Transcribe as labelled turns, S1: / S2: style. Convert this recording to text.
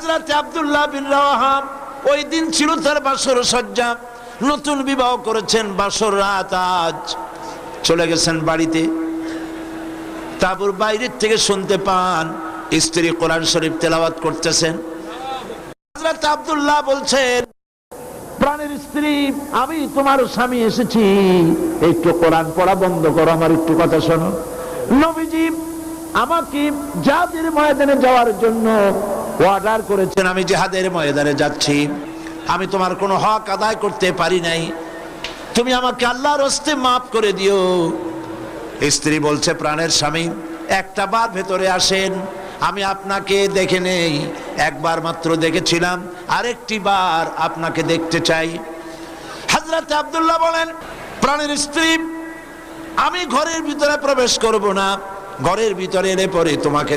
S1: হযরত আব্দুল্লাহ বিন রাওয়াহা ওই দিন ছিল তার বাসর সজ্জা, নতুন বিবাহ করেছেন, বাসর রাত আজ, চলে গেছেন বাড়িতে। তারপর বাইরের থেকে শুনতে পান স্ত্রী কোরআন শরীফ তেলাওয়াত করতেছেন। হযরত আব্দুল্লাহ বলছেন, প্রাণের স্ত্রী, আমি তোমার স্বামী এসেছি, একটু কোরআন পড়া বন্ধ করো, আমার একটু কথা শোনো। নবীজি আমাকে জিহাদের ময়দানে যাওয়ার জন্য অর্ডার করেছেন, আমি জিহাদের ময়দানে যাচ্ছি, আমি তোমার কোনো হক আদায় করতে পারি নাই, তুমি আমাকে আল্লাহর হস্তে মাফ করে দিও। স্ত্রী বলছে, প্রাণের স্বামী, একটা বার ভেতরে আসেন, আমি আপনাকে দেখে নেই, একবার মাত্র দেখেছিলাম, আরেকটি বার আপনাকে দেখতে চাই। হযরত আব্দুল্লাহ বলেন, প্রাণের স্ত্রী, আমি ঘরের ভিতরে প্রবেশ করব না, ঘরের ভিতরে এলে পরে তোমাকে